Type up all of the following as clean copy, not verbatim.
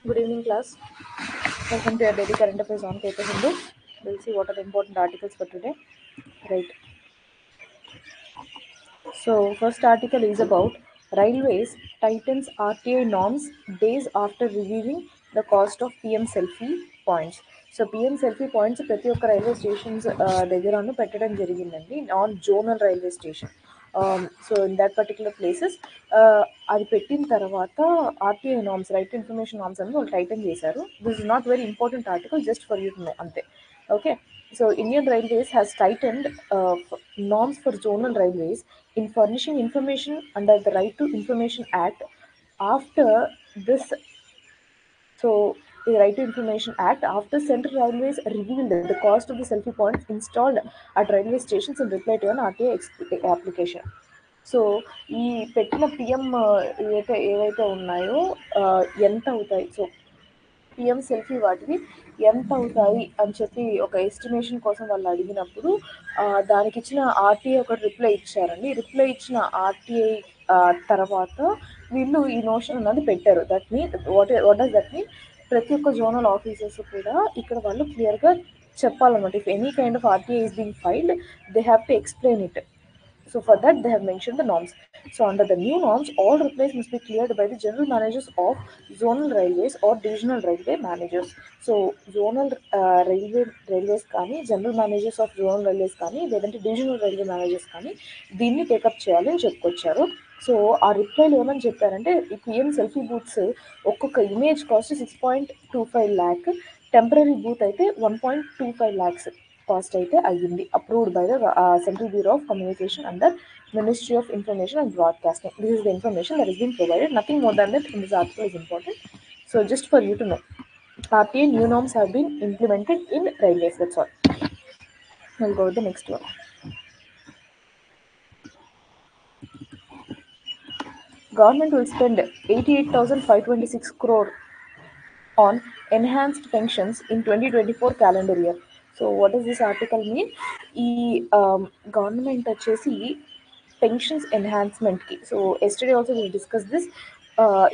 Good evening, class. Welcome to your daily current affairs on paper Hindu. We'll see what are the important articles for today. Right. So, first article is about railways tightens RTI norms days after reviewing the cost of PM selfie points. So PM selfie points ప్రతి ఒక్క railway stations దగ్గరను పెట్టడం జరిగిందండి non zonal railway station. So in that particular places అది పెట్టిన తర్వాత RTI norms right information norms అని వాళ్ళు టైటన్ చేశారు. This is not very important article, just for you to know అంతే. Okay. So Indian Railways has tightened norms for zonal railways in furnishing information under the Right to Information Act. After this, so the Right to Information Act, after Central Railways revealed the cost of the selfie points installed at railway stations in reply to an RTA application. So ఈ పెట్టిన PM ఏవైతే ఉన్నాయో ఎంత అవుతాయి, so PM selfie వాటివి ఎంత అవుతాయి అని చెప్పి ఒక ఎస్టిమేషన్ కోసం వాళ్ళు అడిగినప్పుడు దానికి ఇచ్చిన ఆర్టీఐ ఒక రిప్లై ఇచ్చారండి. రిప్లై ఇచ్చిన ఆర్టీఐ తర్వాత వీళ్ళు ఈ నోషన్ అన్నది పెట్టారు. That mean what does that mean, ప్రతి ఒక్క జోనల్ ఆఫీసర్స్ కూడా ఇక్కడ వాళ్ళు క్లియర్గా చెప్పాలన్నమాట. If any kind of RTI is being filed, they have to explain it. So for that they have mentioned the norms. So under the new norms, all replies must be cleared by the general managers of zonal railways or divisional railway managers. So zonal railways కానీ general managers of zonal railways కానీ లేదంటే divisional railway managers కానీ దీన్ని take up చేయాలని చెప్పుకొచ్చారు. So ఆ రిప్లైలో ఏమని చెప్పారంటే, ఈ పిఎం సెల్ఫీ బూత్స్ ఒక్కొక్క image cost 6.25 lakh, temporary booth అయితే 1.25 lakhs కాస్ట్ అయితే అయ్యింది. Approved by the central bureau of communication under Ministry of Information and Broadcasting. This is the information that has been provided. Nothing more than that in this article is important. So just for you to know, RTA new norms have been implemented in railways. That's all. We'll go with the next one. Government will spend 88,526 crore on enhanced pensions in 2024 calendar year. So what does this article mean? ఈ government వచ్చేసి pensions ఎన్హాన్స్మెంట్కి, so yesterday also we discussed this.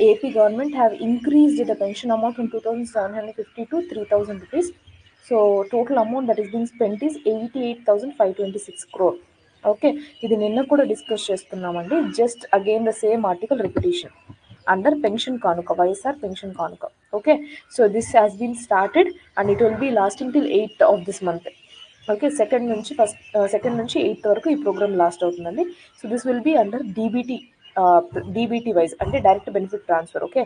AP government have increased the pension amount from 2,750 to 3,000 rupees. So total amount that is being spent is 88,526 crore. Okay, ఇది నిన్న కూడా discuss చేస్తున్నామండి. Just again the same article repetition under pension కానుక, YSR pension కానుక. Okay, so this has been started and it will be lasting till 8th of this month. Okay, second నుంచి 8th వరకు ఈ programme last అవుతుందండి. So this will be under DBT wise, అంటే direct benefit transfer. Okay.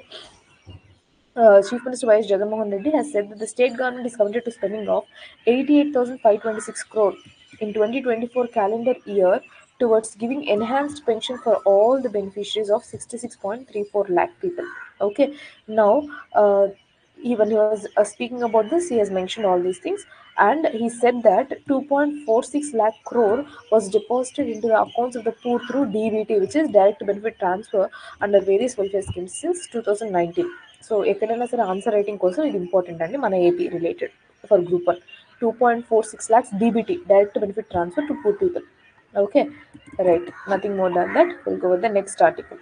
Chief Minister Y.S. Jagannath Reddy has said that the state government is committed to spending of 88,526 crore in 2024 calendar year towards giving enhanced pension for all the beneficiaries of 66.34 lakh people. Okay, now when he was speaking about this, he has mentioned all these things, and he said that 2.46 lakh crore was deposited into the accounts of the poor through DBT, which is direct benefit transfer, under various welfare schemes since 2019. So ఎక్కడైనా సరే answer writing కోసం ఇది important అండి, మన AP related for group 1. 2.46 lakhs DBT, direct benefit transfer to poor people. Okay, right, nothing more than that. Will go with the next article.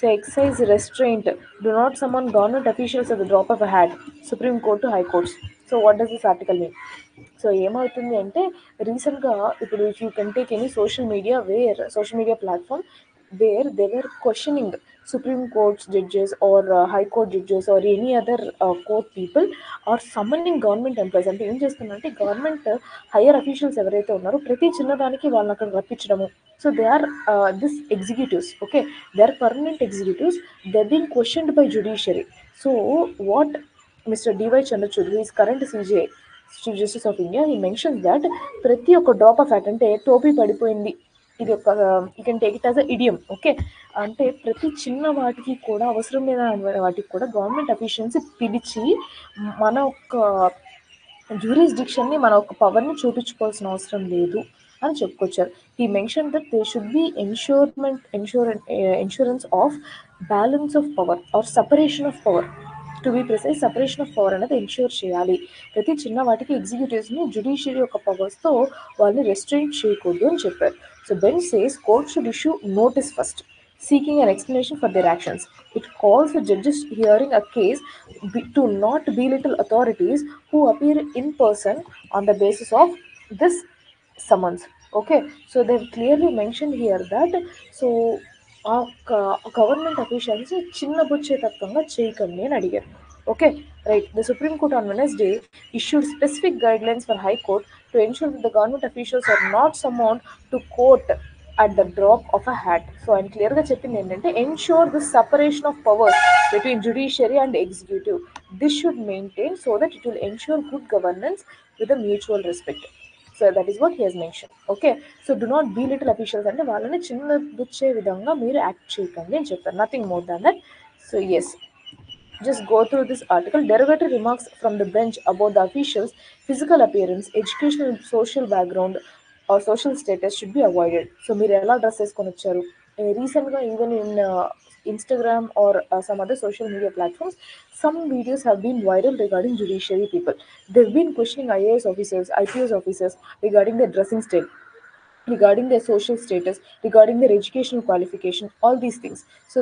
So excise restraint, do not summon government officials at the drop of a hat, Supreme Court to High Courts. So what does this article mean? So ఏమవుతుంది అంటే, రీసెంట్గా ఇప్పుడు if you can take any social media platform where they were questioning supreme courts judges or high court judges or any other court people or summoning government employees. అంటే ఏం చేస్తుందంటే, government higher officials ఎవరైతే ఉన్నారో ప్రతి చిన్నదానికి వాళ్ళని అక్కడ రప్పించడము. So they are this executives, okay, they are permanent executives, they are being questioned by judiciary. So what Mr. D.Y. Chandrachud, who is current CJI, Chief Justice of India, he mentions that ప్రతి ఒక్క drop of hat, అంటే టోపీ పడిపోయింది, ఇది ఒక you can take it as a idiom. Okay, అంటే ప్రతి చిన్న వాటికి కూడా, అవసరం లేని వాటికి కూడా గవర్నమెంట్ అఫీషియల్స్ పిలిచి మన ఒక్క జ్యూరిస్డిక్షన్ని, మన ఒక్క పవర్ని చూపించుకోవాల్సిన అవసరం లేదు అని చెప్పుకొచ్చారు. ఈ mention that they should be insurance of balance of power or separation of power to be precise separation of power అనేది ఎన్ష్యూర్ చేయాలి. ప్రతి చిన్న వాటికి ఎగ్జిక్యూటివ్స్ని జుడిషియరీ యొక్క పవర్స్తో వాళ్ళని రెస్ట్రిక్ట్ చేయకూడదు అని చెప్పారు. So bench says court should issue notice first seeking an explanation for their actions. It calls the judges hearing a case to not belittle authorities who appear in person on the basis of this summons. Okay, so they've clearly mentioned here that so government officials చిన్న బుచ్చేతత్వంగా చేయకండి అని అడిగారు. Okay right. The Supreme Court on Wednesday issued specific guidelines for High Court to ensure that the government officials are not summoned to court at the drop of a hat. So ఆయన క్లియర్గా చెప్పింది ఏంటంటే ensure the separation of powers between judiciary and executive. This should maintain so that it will ensure good governance with a mutual respect. So that is what he he's mention. Okay, so do not belittle officials అంటే వాళ్ళని చిన్నబుచ్చే విధంగా మీరు act చేయకండి అని చెప్పారు. Nothing more than that. So yes, just go through this article. Derogatory remarks from the bench about the officials' physical appearance, educational, social background, or social status should be avoided. So, మీరు ఎలా dress వేసుకొని వచ్చారు? రీసెంట్గా even in Instagram or some other social media platforms, some videos have been viral regarding judiciary people. They've been questioning IAS officers, IPS officers regarding their dressing style, regarding their social status, regarding their educational qualification, all these things. So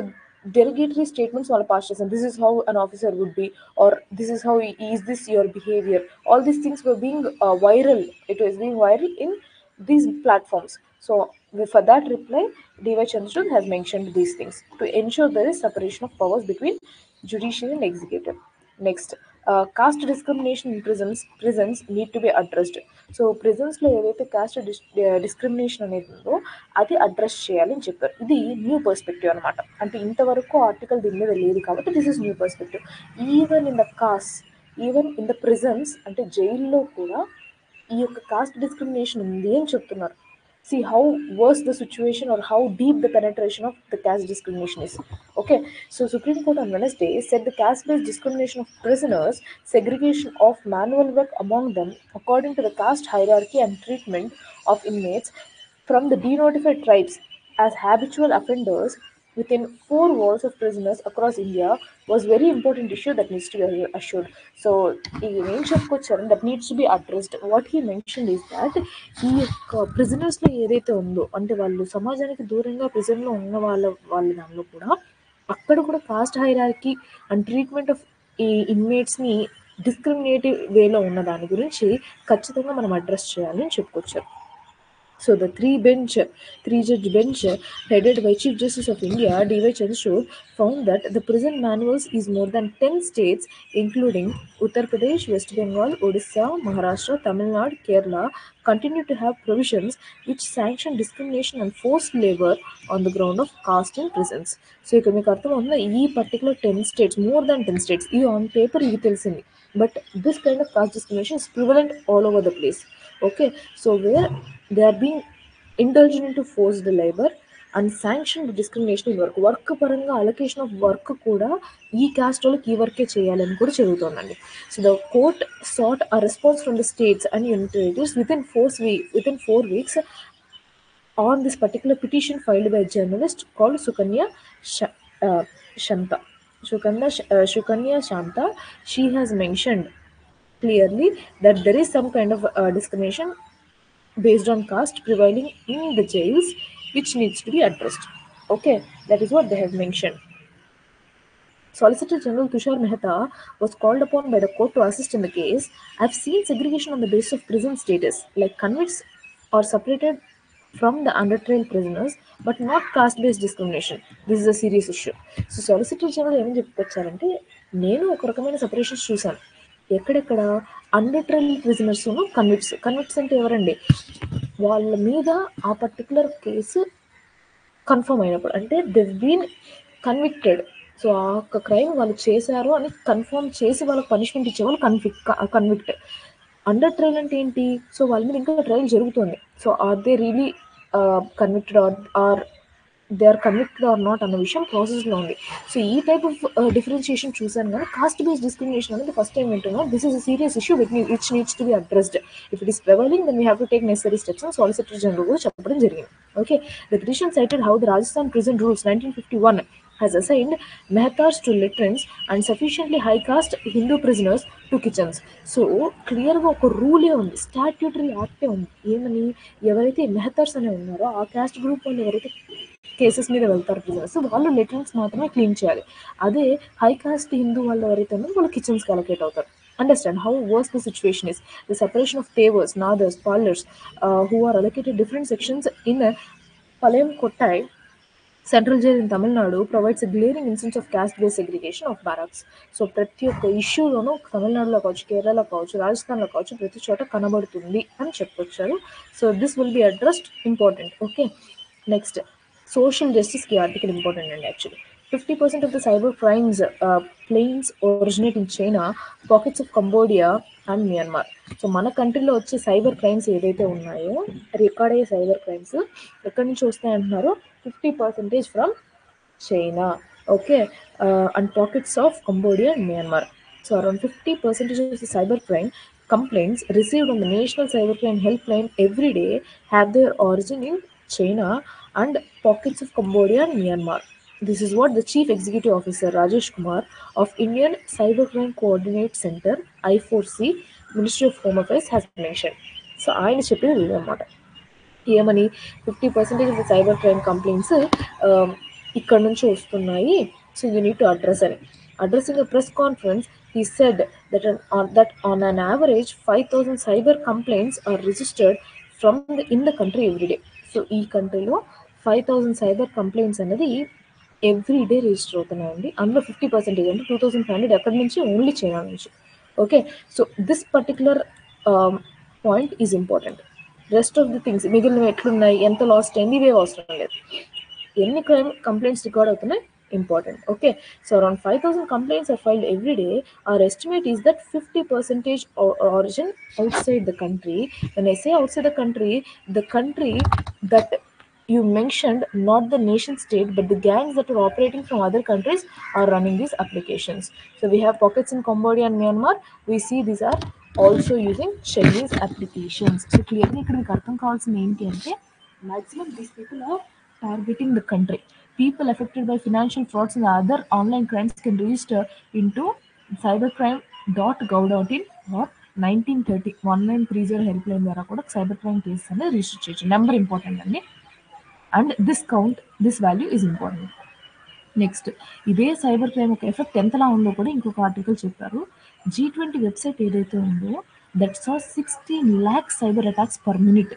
derogatory statements were passed and this is how an officer would be, or this is how is this your behavior, all these things were being viral. It was being viral in these platforms. So for that reply, D.Y. Chandrachud has mentioned these things to ensure there is separation of powers between judiciary and executive. Next, caste discrimination in prisons need to be addressed. So ప్రిజన్స్లో ఏదైతే caste discrimination అనేది ఉందో అది address చేయాలని చెప్పారు. ఇది new perspective అనమాట. అంటే ఇంతవరకు ఆర్టికల్ దీని మీద లేదు కాబట్టి this is new perspective. Even in the cost, even in the prisons అంటే జైల్లో కూడా ఈ యొక్క కాస్ట్ డిస్క్రిమినేషన్ ఉంది అని చెప్తున్నారు. See how worse the situation or how deep the penetration of the caste discrimination is. Okay, so Supreme Court on Wednesday said the caste-based discrimination of prisoners, segregation of manual work among them according to the caste hierarchy and treatment of inmates from the denotified tribes as habitual offenders within 4 walls of prisoners across India was very important issue that needs to be assured. So ఈ ఏం చెప్పుకొచ్చారు, that needs to be addressed. What he mentioned is that ఈ యొక్క ప్రిజనర్స్లో ఏదైతే ఉందో అంటే వాళ్ళు సమాజానికి దూరంగా ప్రిజన్లో ఉన్న వాళ్ళ దానిలో కూడా అక్కడ కూడా cost hierarchy and treatment of ఈ ఇన్మేట్స్ని డిస్క్రిమినేటివ్ వేలో ఉన్న దాని గురించి ఖచ్చితంగా మనం అడ్రస్ చేయాలని చెప్పుకొచ్చారు. So the three-judge bench headed by Chief Justice of India, D.Y. Chandrachud, found that the prison manuals is more than 10 states, including Uttar Pradesh, West Bengal, Odisha, Maharashtra, Tamil Nadu, Kerala, continue to have provisions which sanction discrimination and forced labor on the ground of caste in prisons. So ఇక్కడ మీకు అర్థమవుతుందా, ఈ particular 10 states, more than 10 states, ఈ on paper ఇది తెలిసింది, but this kind of caste discrimination is prevalent all over the place. Okay, so where they are being indulged into forced labor and sanctioned discrimination in work పరంగా allocation of work కూడా ఈ caste వాళ్ళకి ఈ వర్కే చేయాలని కూడా జరుగుతుందండి. So the court sought a response from the states and union territories within 4 weeks on this particular petition filed by a journalist called Sukanya Shanta. She has mentioned clearly that there is some kind of discrimination based on caste prevailing in the jails which needs to be addressed. Okay, that is what they have mentioned. Solicitor General Tushar Mehta was called upon by the court to assist in the case. I've seen segregation on the basis of prison status, like convicts are separated from the under trial prisoners, but not caste-based discrimination. This is a serious issue. So Solicitor General ఏమని చెప్పొచ్చారంటే, నేను ఒక రకమైన separations చూసాను. ఎక్కడెక్కడ under trial prisoners convicts అంటే ఎవరండి, వాళ్ళ మీద ఆ పర్టికులర్ కేసు కన్ఫర్మ్ అయినప్పుడు, అంటే దెవ్ బీన్ కన్విక్టెడ్, సో ఆ ఒక్క క్రైమ్ వాళ్ళు చేశారు అని కన్ఫర్మ్ చేసి వాళ్ళకి పనిష్మెంట్ ఇచ్చేవాళ్ళు కన్విక్ట్. అండర్ ట్రయల్ అంటే ఏంటి, సో వాళ్ళ మీద ఇంకా ట్రయల్ జరుగుతుంది, so are they really convicted or they are convicted or not అన్న విషయం ప్రాసెస్లో ఉంది. సో ఈ టైప్ ఆఫ్ డిఫరెన్షియేషన్ చూసాను కానీ కాస్ట్ బేస్డ్ డిస్క్రిమినేషన్ అనేది ఫస్ట్ టైం వింటున్నాను. This is a serious issue which needs to be addressed. If it is prevailing then we have to take necessary steps అని సాలిసిటర్ జనరల్ కూడా చెప్పడం జరిగింది. Okay, the petition cited how the Rajasthan prison rules 1951 has assigned Mehtars to latrines and sufficiently high caste Hindu prisoners to kitchens. So క్లియర్గా ఒక రూలే ఉంది, statutory యాక్టే ఉంది. ఏమని, ఎవరైతే మెహతర్స్ అనే ఉన్నారో ఆ క్యాస్ట్ గ్రూప్ వాళ్ళు ఎవరైతే కేసెస్ మీద వెళ్తారు ప్రిజనర్స్, వాళ్ళు లెట్రిన్స్ మాత్రమే క్లీన్ చేయాలి. అదే హై కాస్ట్ హిందూ వాళ్ళు ఎవరైతే ఉన్నారో వాళ్ళు కిచెన్స్కి అలొకేట్ అవుతారు. Understand how worse the situation is. The separation of Tevas, Nadars, Pallars, who are allocated different sections in Palayam Kottai, Central Jail in Tamil Nadu, provides a glaring instance of caste-based segregation of barracks. So ప్రతి ఒక్క ఇష్యూలోనూ తమిళనాడులో కావచ్చు, కేరళలో కావచ్చు, రాజస్థాన్లో కావచ్చు, ప్రతి చోట కనబడుతుంది అని చెప్పొచ్చారు. So this will be addressed, important. Okay, next social జస్టిస్కి ఆర్టికల్ ఇంపార్టెంట్ అండి. Actually 50% of the cyber crimes planes originate in China, pockets of Cambodia and Myanmar. So మన కంట్రీలో వచ్చే సైబర్ క్రైమ్స్ ఏదైతే ఉన్నాయో, రికార్డ్ అయ్యే సైబర్ క్రైమ్స్ ఎక్కడి నుంచి వస్తాయంటున్నారు? 50% from China, okay, and pockets of Cambodia and Myanmar. So around 50% of the cybercrime complaints received on the National Cybercrime Helpline every day have their origin in China and pockets of Cambodia and Myanmar. This is what the Chief Executive Officer Rajesh Kumar of Indian Cybercrime Coordinate Center I4C, Ministry of Home Affairs, has mentioned. So ఆయన చెప్పేది ఇదన్నమాట. ఏమని, 50% of the cyber crime complaints ఇక్కడ నుంచి వస్తున్నాయి, so you need to address అని. Addressing a press conference he said that on an average 5,000 cyber complaints are registered in the country every day. So ఈ కంట్రీలో 5,000 సైబర్ కంప్లైంట్స్ అనేది every day register అవుతున్నాయండి. అందులో 50% అంటే 2,500 ఎక్కడి నుంచి? ఓన్లీ చైనా నుంచి. Okay, so this particular point is important. Rest of the things మిగిలినవి ఎట్లున్నాయి, ఎంత లాస్ట్ అయింది, ఇవే అవసరం లేదు. ఎన్ని క్రైమ్ కంప్లైంట్స్ రికార్డ్ అవుతున్నాయి important. Okay, so around 5,000 complaints are filed every day. Our estimate is that 50% origin outside the country. When I say outside the country that you mentioned, not the nation state, but the gangs that are operating from other countries are running these applications. So we have pockets in Cambodia and Myanmar. We see these are also using Chinese applications. So clearly ఇక్కడ మీకు అర్థం కావాల్సింది ఏంటి అంటే, maximum these people are targeting the country. People affected by financial frauds and other online crimes can register into cybercrime.gov.in or 1930 helpline ద్వారా కూడా cyber crime cases అనేది register చేయొచ్చు. నెంబర్ ఇంపార్టెంట్ అండి, and this value is important. Next, ఇదే cyber crime ఒక effect ఎంతలా ఉందో కూడా ఇంకొక ఆర్టికల్ చెప్పారు. G20 వెబ్సైట్ ఏదైతే ఉందో that saw 16 lakh cyber attacks per minute.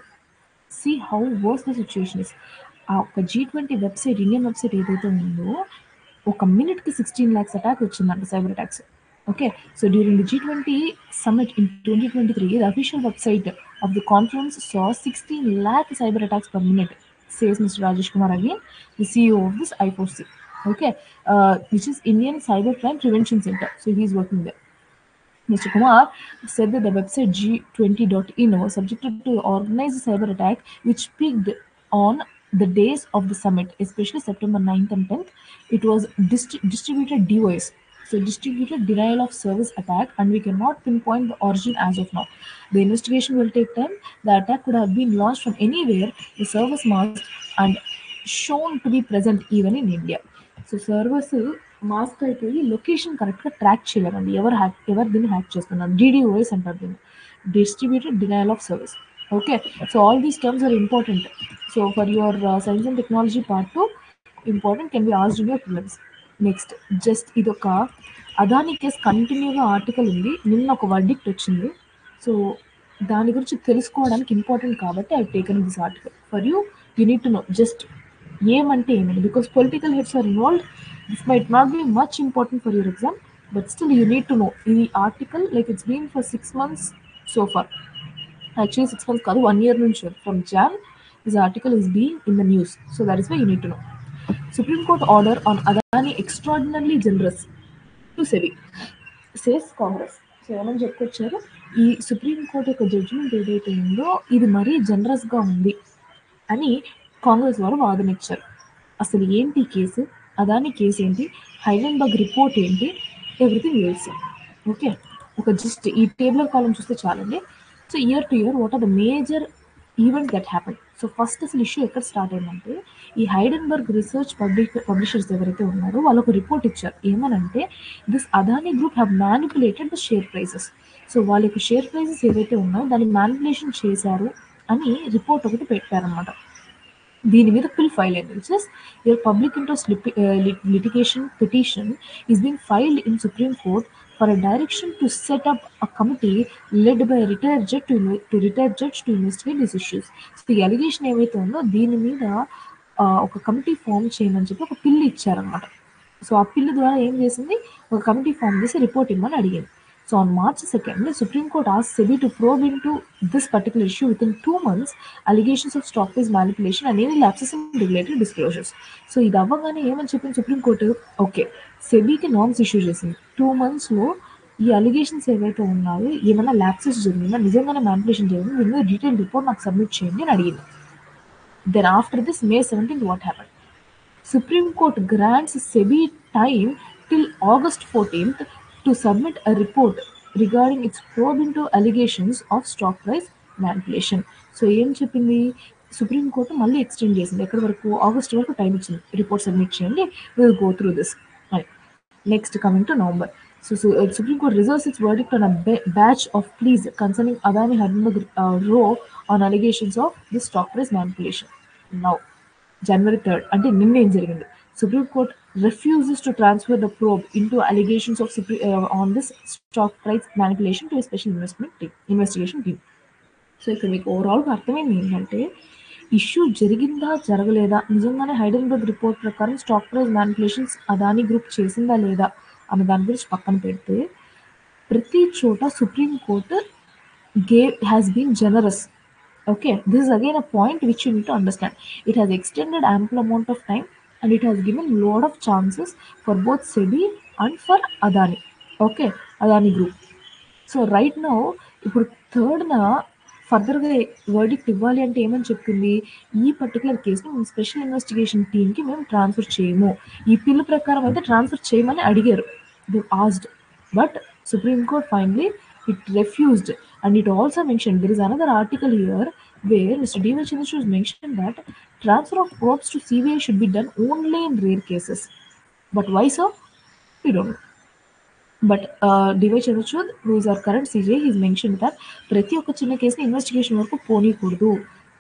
See how worse the situation is. ఆ ఒక G20 వెబ్సైట్, ఇండియన్ వెబ్సైట్ ఏదైతే ఉందో ఒక మినిట్కి 16 lakhs అటాక్ వచ్చిందంట, cyber attacks. Okay, so during the G20 summit in 2023, the official website of the conference saw 16 lakh cyber attacks per minute, says Mr. Rajesh Kumar again, the CEO of this I4C, okay, which is Indian Cybercrime Prevention Center. So he is working there. Mr. Kumar said that the website G20.in was subjected to organized cyber attack, which peaked on the days of the summit, especially September 9th and 10th. It was distributed DOS, so distributed denial of service attack, and we cannot pinpoint the origin as of now. The investigation will take time. The attack could have been launched from anywhere. The service must and shown to be present even in India. So servers mask అయిపోయి location కరెక్ట్గా track చేయలేరండి, ఎవరు దీన్ని hack చేస్తున్నారు. DDoS అంటారు దీన్ని, distributed denial of service. Okay, so all these terms are important. So for your science and technology part important, can be asked in your prelims. Next, just ఇదొక Adani case కంటిన్యూగా article ఉంది, నిన్న ఒక verdict వచ్చింది. So దాని గురించి తెలుసుకోవడానికి important కాబట్టి I taken this article for you. You need to know just ఏమంటే ఏమని, because political heads are involved. This might not be much important for your exam, but still you need to know. ఈ article like it's been for 6 months so far. Actually 6 months కాదు, 1 year నుంచి. From Jan this article is being in the news, so that is why you need to know. Supreme Court order on Adani extraordinarily generous to SEBI, says Congress. So ఏమని చెప్పుకొచ్చారు, ఈ supreme court యొక్క judgement ఏదైతే ఉందో ఇది మరీ జనరస్గా ఉంది అని కాంగ్రెస్ వారు వాదన ఇచ్చారు. అసలు ఏంటి కేసు, అదాని కేసు ఏంటి, హైడెన్బర్గ్ రిపోర్ట్ ఏంటి, ఎవ్రీథింగ్ తెలుసు. ఓకే, ఒక జస్ట్ ఈ టేబులర్ కాలం చూస్తే చాలండి. So year to year what are the major events that happen. So first అసలు ఇష్యూ ఎక్కడ స్టార్ట్ అయిందంటే ఈ హైడెన్బర్గ్ రీసెర్చ్ పబ్లిషర్స్ ఎవరైతే ఉన్నారో వాళ్ళు ఒక రిపోర్ట్ ఇచ్చారు. ఏమనంటే this Adani group have manipulated the share prices. So వాళ్ళ యొక్క షేర్ ప్రైసెస్ ఏవైతే ఉన్నాయో దాన్ని మ్యానిపులేషన్ చేశారు అని రిపోర్ట్ ఒకటి పెట్టారనమాట. దీని మీద పిల్ ఫైల్ అయింది, which is your public interest litigation petition is being filed in Supreme Court for a direction to set up a committee led by a retired judge to investigate these issues. So ఈ allegation ఏవైతే ఉందో దీని మీద ఒక committee form చేయమని చెప్పి ఒక పిల్ ఇచ్చారనమాట. సో ఆ పిల్ ద్వారా ఏం చేసింది, ఒక కమిటీ ఫామ్ చేసి రిపోర్ట్ ఇవ్వమని అడిగింది. So on March 2nd, the Supreme Court asked SEBI to probe into this particular issue within 2 months, allegations of stock price manipulation and any lapses in regulatory disclosures. So ఇది అవ్వగానే ఏమని చెప్పింది supreme court, okay సెబీకి norms issue చేసింది. 2 monthsలో ఈ allegations ఏవైతే ఉన్నాయో ఏమైనా ల్యాప్సెస్ జరిగిందా, నిజంగానే మ్యానిపులేషన్ జరిగింది, దీని మీద డీటెయిల్ రిపోర్ట్ నాకు సబ్మిట్ చేయండి అని అడిగింది. Then after this May 17th what happened? Supreme Court grants SEBI time till August 14th to submit a report regarding its probe into allegations of stock price manipulation. So ఏం చెప్పింది supreme court, మళ్ళీ extend చేసింది. ఎక్కడి వరకు, August వరకు time ఇచ్చింది, report submit చేయండి, will go through this అని. Next coming to November, so supreme court reserves it's verdict on a batch of pleas concerning Adani Hindenburg row on allegations of this stock price manipulation. Now January 3rd, అంటే నిన్న ఏం జరిగింది, supreme court refuses to transfer the probe into allegations of on this stock price manipulation to a special investigation team. So ఇక్కడ మీకు ఓవరాల్గా అర్థమైంది ఏంటంటే issue జరిగిందా జరగలేదా, నిజంగానే హైడెన్బర్గ్ రిపోర్ట్ ప్రకారం stock price manipulations Adani group చేసిందా లేదా అన్న దాని గురించి పక్కన పెడితే ప్రతి చోట supreme court has been generous. Okay, this is again a point which you need to understand. It has extended ample amount of time and it has given lot of chances for both SEBI and for Adani. Okay, Adani Group. So right now ఇప్పుడు థర్డ్న ఫర్దర్గా verdict ఇవ్వాలి అంటే ఏమని చెప్తుంది, ఈ particular కేసుని మేము special investigation టీమ్కి మేము ట్రాన్స్ఫర్ చేయము, ఈ పిల్ ప్రకారం అయితే ట్రాన్స్ఫర్ చేయమని అడిగారు, they asked, but supreme court finally it refused. And it also mentioned, there is another article here where Mr. D.Y. Chandrachud mentioned that transfer of probes to CBI should be done only in rare cases. But why so? We don't know. But D.Y. Chandrachud, who is our current CJ, he's mentioned that ప్రతి ఒక్క చిన్న కేసుని investigation వరకు పోనీకూడదు,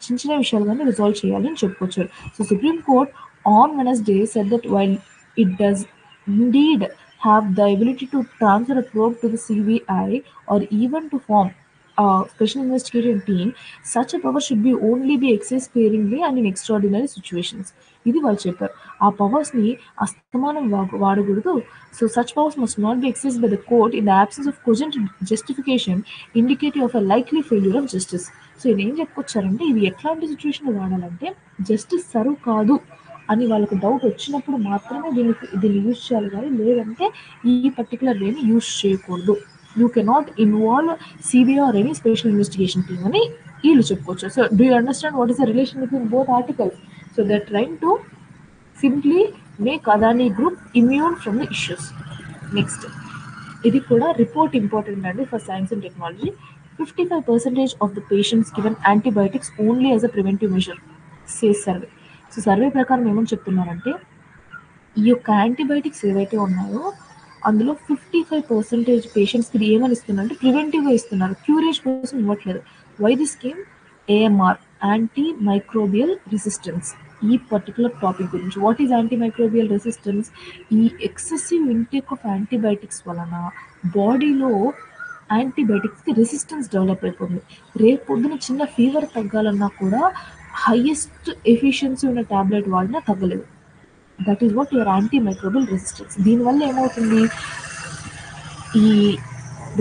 చిన్న చిన్న విషయాలుగానే resolve చేయాలి అని చెప్పుకొచ్చారు. So supreme court on Wednesday said that while it does indeed have the ability to transfer a probe to the CBI or even to form a special investigation team, such a power should be only be exercised sparingly and in extraordinary situations. ఇది వాళ్ళు చెప్పారు. ఆ పవర్స్ని అస్తమానం వాడకూడదు. So such powers must not be exercised by the court in the absence of cogent justification indicative of a likely failure of justice. So ఇది ఏం చెప్పుకొచ్చారంటే ఇవి ఎట్లాంటి సిచ్యువేషన్లో వాడాలంటే జస్టిస్ సర్వ్ కాదు అని వాళ్ళకు డౌట్ వచ్చినప్పుడు మాత్రమే దీన్ని యూజ్ చేయాలి, కానీ లేదంటే ఈ పర్టికులర్ వేని యూజ్ చేయకూడదు. You cannot involve CBI or any special investigation team అని వీళ్ళు చెప్పుకోవచ్చు. So do you understand what is the relation between both articles? So they are trying to simply make Adani group immune from the issues. Next, ఇది కూడా report important అండి for science and technology. 55% of the patients given antibiotics only as a preventive measure, says survey. So survey ప్రకారం ఏమని చెప్తున్నారంటే ఈ యొక్క antibiotics ఏవైతే ఉన్నాయో అందులో 55% పేషెంట్స్కి ఏమని ఇస్తున్నారంటే ప్రివెంటివ్గా ఇస్తున్నారు, క్యూరేజ్ కోసం ఇవ్వట్లేదు. Why this came? AMR, anti microbial resistance. ఈ పర్టికులర్ టాపిక్ గురించి, what is anti microbial resistance? ఈ ఎక్సెసివ్ ఇంటేక్ ఆఫ్ యాంటీబయాటిక్స్ వలన బాడీలో యాంటీబయాటిక్స్కి రెసిస్టెన్స్ డెవలప్ అయిపోతుంది. రేపు పొద్దున చిన్న ఫీవర్ తగ్గాలన్నా కూడా హైయెస్ట్ ఎఫిషియన్సీ ఉన్న ట్యాబ్లెట్ వాడినా తగ్గలేదు. That is what your anti microbial resistance. దీనివల్ల ఏమవుతుంది, ఈ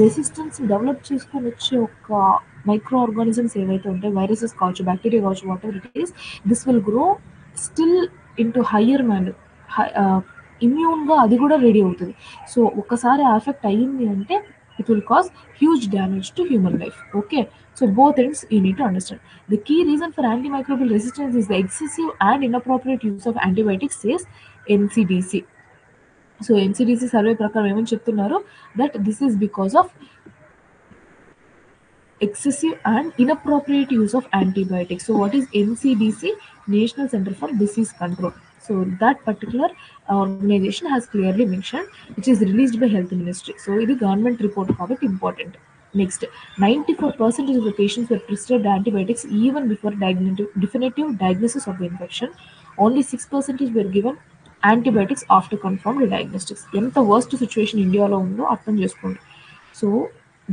రెసిస్టెన్స్ డెవలప్ చేసుకొని వచ్చే ఒక మైక్రో ఆర్గానిజమ్స్ ఏవైతే ఉంటాయి, వైరసెస్ కావచ్చు, బ్యాక్టీరియా కావచ్చు, whatever it is, this will grow still into higher manner. ఇమ్యూన్గా అది కూడా రెడీ అవుతుంది. సో ఒకసారి ఎఫెక్ట్ అయ్యింది అంటే it will cause huge damage to human life. Okay, so both ends you need to understand. The key reason for antimicrobial resistance is the excessive and inappropriate use of antibiotics, says NCDC. So NCDC survey ప్రకారం ఏమని చెప్తున్నారు, that this is because of excessive and inappropriate use of antibiotics. So, what is NCDC? National Center for Disease Control. So, that particular organization has clearly mentioned, which is released by Health Ministry. So, it is government report కాబట్టి important. Next, 94% of the patients were prescribed antibiotics even before definitive diagnosis of the infection. Only 6% were given antibiotics after confirmed diagnostics. ఎంత worst situation ఇండియాలో ఉందో అర్థం చేసుకోండి. So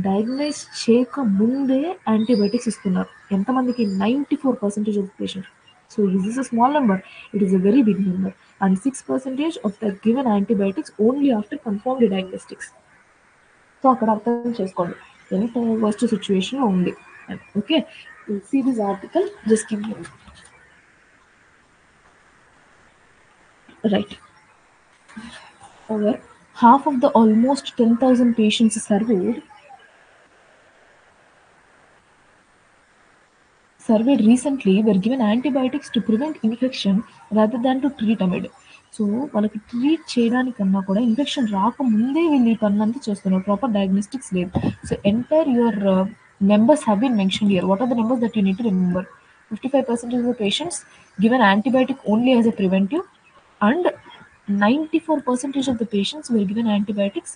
diagnose చేయకముందే antibiotics ఇస్తున్నారు. ఎంతమందికి? 94% of patient. So this is a small number, it is a very big number. And 6% of the given antibiotics only after confirmed diagnostics. So అక్కడ అర్థం చేసుకోండి ఎంత వర్స్ట్ సిచ్యువేషన్లో ఉంది. Okay, see this article, just give me right. Over half of the almost 10,000 patients surveyed recently were given antibiotics to prevent infection rather than to treat amid. So వాళ్ళకి treat చేయడానికన్నా కూడా infection రాకముందే వీళ్ళు ఈ పనులంతా చేస్తున్నారు. Proper diagnostics లేదు. So entire your numbers have been mentioned here. What are the numbers that you need to remember? 55% of the patients given antibiotic only as a preventive, and 94% of the patients were given antibiotics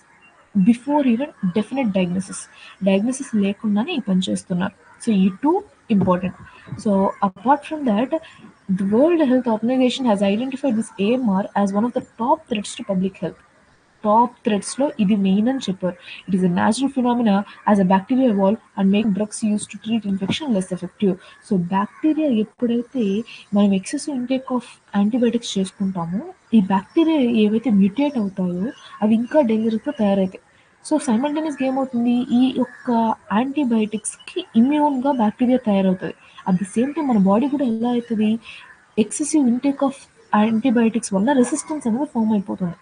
before even definite diagnosis లేకుండానే ఈ పని చేస్తున్నారు. So ఈ too important. So apart from that, the World Health Organization has identified this AMR as one of the top threats to public health. Top థ్రెట్స్లో ఇది main అని చెప్పారు. It is a natural phenomena as a bacteria evolve and make drugs use to treat infection less effective. So bacteria ఎప్పుడైతే మనం excessive intake of antibiotics చేసుకుంటామో, ఈ bacteria ఏవైతే mutate అవుతాయో అవి ఇంకా డేంజరస్గా తయారవుతాయి. సో సైమల్టేనియస్గా ఏమవుతుంది, ఈ యొక్క యాంటీబయాటిక్స్కి ఇమ్యూన్గా బ్యాక్టీరియా తయారవుతుంది. అట్ ది సేమ్ టైం మన బాడీ కూడా ఎలా అవుతుంది, ఎక్సెసివ్ ఇంటేక్ ఆఫ్ యాంటీబయాటిక్స్ వల్ల రెసిస్టెన్స్ అనేది ఫామ్ అయిపోతుంది.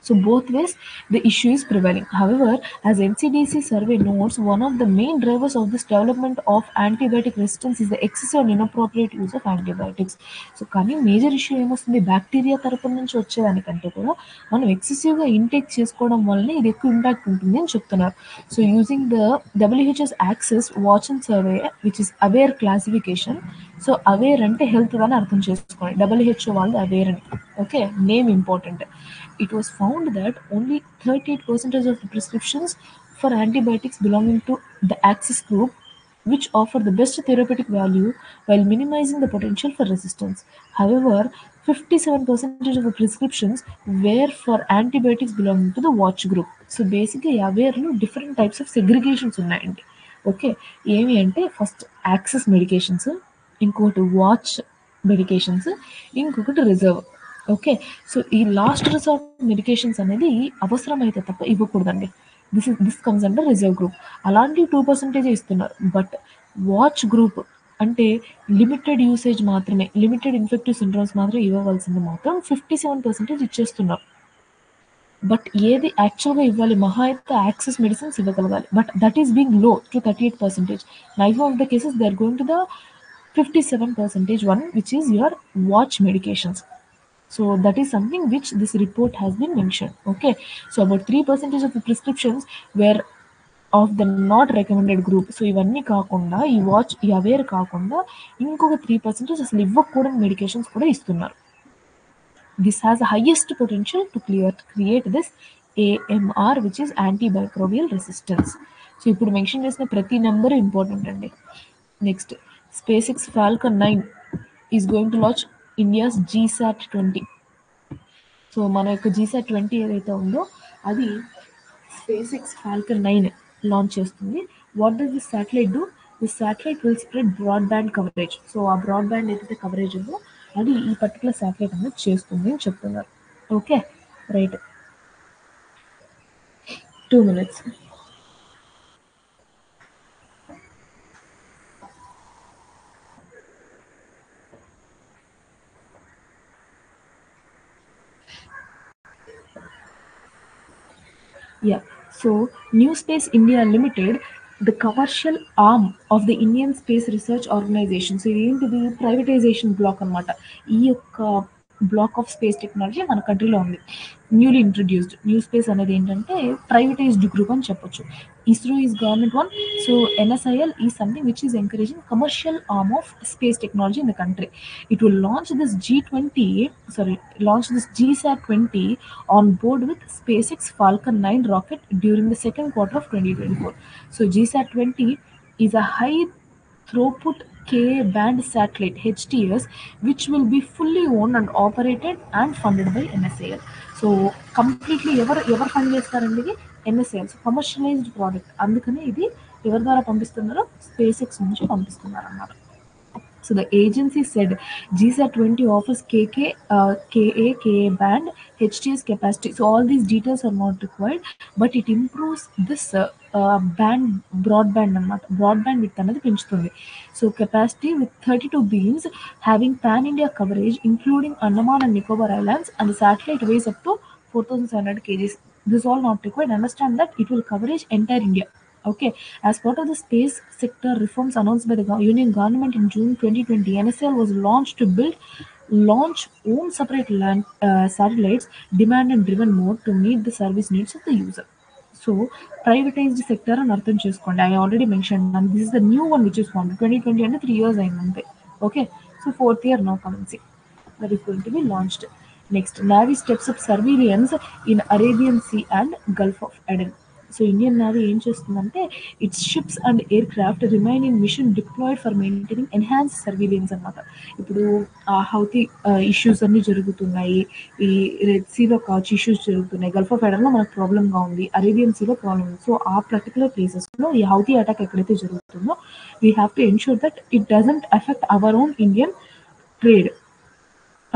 So both ways, the issue is prevailing. However, as NCDC survey notes, one of the main drivers of this development of antibiotic resistance is the excessive and inappropriate use of antibiotics. So కానీ major issue ఏమొస్తుంది, bacteria తరపు నుంచి వచ్చేదానికంటే కూడా మనం ఎక్సెసివ్గా intake చేసుకోవడం వల్లనే ఇది ఎక్కువ ఇంపాక్ట్ ఉంటుంది అని చెప్తున్నారు. So using the WHO's access watch and survey which is aware classification. So aware అంటే హెల్త్ అని అర్థం చేసుకోండి, WHO వాళ్ళు అవేర్ అని. Okay, name important. It was found that only 38% of the prescriptions for antibiotics belonging to the axis group, which offer the best therapeutic value while minimizing the potential for resistance. However, 57% of the prescriptions were for antibiotics belonging to the watch group. So basically aware లో different types of segregations ఉన్నాయండి. Okay, ఏమి అంటే first access medications, ఇంకొకటి watch medications, ఇంకొకటి reserve. Okay, so ఈ last resort medications అనేది అవసరమైతే తప్ప ఇవ్వకూడదండి. This comes under reserve group. అలాంటి 2% ఇస్తున్నారు. బట్ వాచ్ గ్రూప్ అంటే లిమిటెడ్ యూసేజ్ మాత్రమే, లిమిటెడ్ ఇన్ఫెక్టివ్ సిండ్రోమ్స్ మాత్రమే ఇవ్వవలసింది మాత్రం 57% ఇచ్చేస్తున్నారు. బట్ ఏది యాక్చువల్గా ఇవ్వాలి, మహా అయితే యాక్సెస్ మెడిసిన్స్ ఇవ్వగలగాలి. But that is being low to 38%. Nine of the cases they are going to the 57% one, which is your watch medications. So that is something which this report has been mentioned. Okay, so about 3% of the prescriptions were of the not recommended group. So ఇవన్నీ కాకుండా ఈ watch, ఈ aware కాకుండా ఇంకొక 3% అసలు ఇవ్వకూడని medications కూడా ఇస్తున్నారు. This has the highest potential to create this AMR, which is antimicrobial resistance. So ఇప్పుడు మెన్షన్ చేసిన ప్రతి నెంబర్ ఇంపార్టెంట్ అండి. Next, SpaceX Falcon 9 is going to launch India's GSAT-20. So మన యొక్క GSAT-20 ఏదైతే ఉందో అది SpaceX Falcon 9 లాంచ్ చేస్తుంది. What does this satellite do? This satellite will spread broadband coverage. So ఆ బ్రాడ్బ్యాండ్ ఏదైతే కవరేజ్ ఉందో అది ఈ పర్టికులర్ శాటిలైట్ అనేది చేస్తుంది అని చెప్తున్నారు. Okay, right, 2 minutes. Yeah. So New Space India Limited, the commercial arm of the Indian Space Research Organization. So ఏంటిది, ప్రైవేటైజేషన్ బ్లాక్ అనమాట. ఈ యొక్క బ్లాక్ ఆఫ్ స్పేస్ టెక్నాలజీ మన కంట్రీలో ఉంది. న్యూలీ ఇంట్రడ్యూస్డ్ న్యూ స్పేస్ అనేది ఏంటంటే ప్రైవేటైజ్డ్ గ్రూప్ అని చెప్పొచ్చు. ISRO is government one. So NSIL is something which is encouraging commercial arm of space technology in the country. It will launch this GSAT-20 on board with SpaceX Falcon 9 rocket during the second quarter of 2024. So GSAT-20 is a high throughput Ka-band satellite HTS which will be fully owned and operated and funded by NSAL. So completely ఎవరు fund చేస్తారండి ఇది? NSAL. So commercialised product, అందుకనే ఇది ఎవరి ద్వారా పంపిస్తున్నారో space X నుంచి పంపిస్తున్నారు అన్నమాట. So the agency said GSAT-20 offers Ka band HTS capacity. So all these details are not required, but it improves this band broadband width another పెంచుతుంది. So capacity with 32 beams having pan-India coverage including Andaman and Nicobar Islands, and the satellite weighs up to 4,700 kgs. This is all not required. Understand that it will coverage entire India. Okay, as part of the space sector reforms announced by the Union government in June 2020, NSL was launched to launch own separate satellites, demand and driven mode to meet the service needs of the user. So, privatized sector and అర్థం చేసుకోండి. I already mentioned, and this is the new one which is formed. 2020 అంటే 3 years అయిందంతే. Okay, so 4th year now commencing. That is going to be launched. Next, Navy steps up surveillance in Arabian Sea and Gulf of Aden. So Indian Navy ఏం చేస్తుందంటే its ships and aircraft remain in mission deployed for maintaining enhance surveillance అనమాట. ఇప్పుడు Houthi issues అన్నీ జరుగుతున్నాయి, ఈ red సీలో కావచ్చు issues జరుగుతున్నాయి, Gulf of ఎడన్లో మనకు ప్రాబ్లమ్గా ఉంది, అరేబియన్ సీలో ప్రాబ్లమ్ ఉంది. సో ఆ పర్టికులర్ ప్లేసెస్లో ఈ హౌతీ అటాక్ ఎక్కడైతే జరుగుతుందో we have to ensure that it doesn't effect our own Indian trade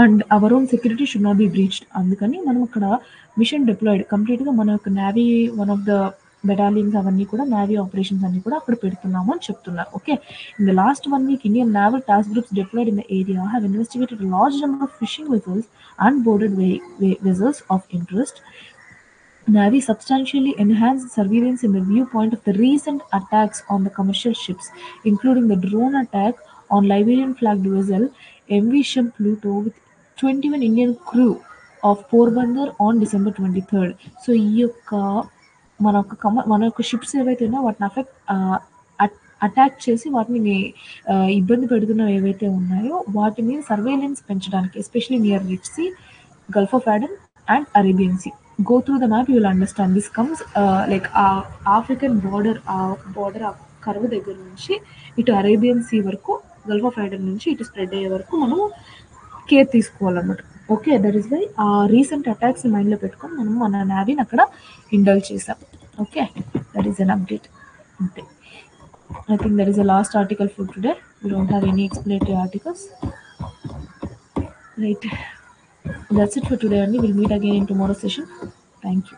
and our own security should not be breached. అందుకని మనం అక్కడ మిషన్ డిప్లాయిడ్ కంప్లీట్గా మన యొక్క navy one of the battalions అవన్నీ కూడా నేవీ ఆపరేషన్స్ అన్ని కూడా అక్కడ పెడుతున్నాము అని చెప్తున్నారు. Okay, in the last 1 week Indian naval task groups deployed in the area have investigated large number of fishing vessels and boarded vessels of interest. Navy substantially enhanced surveillance in the viewpoint of the recent attacks on the commercial ships, including the drone attack on Liberian-flagged vessel MV Shem Pluto with 21 Indian crew of Porbandar on December 23rd. So ఈ యొక్క మన యొక్క ships ఏవైతే ఉన్నాయో వాటిని attack చేసి వాటిని ఇబ్బంది పెడుతున్నవి ఏవైతే ఉన్నాయో వాటి మీద సర్వేలెన్స్ పెంచడానికి, especially near Red Sea, Gulf of Aden and Arabian Sea. Go through the map, you will understand. This comes like African border, ఆ కర్వ్ దగ్గర నుంచి ఇటు అరేబియన్ సీ వరకు, గల్ఫ్ ఆఫ్ ఐడెన్ నుంచి ఇటు స్ప్రెడ్ అయ్యే వరకు మనం కేర్ తీసుకోవాలన్నమాట. ఓకే, దట్ ఈస్ వై ఆ రీసెంట్ అటాక్స్ మైండ్లో పెట్టుకొని మనం మన నేవీని అక్కడ ఇండల్ చేసాం. Okay, that is an update. అంతే. I think that is the last article for today. We don't have any explanatory articles. Right. That's it for today only. We'll meet again in tomorrow's session. Thank you.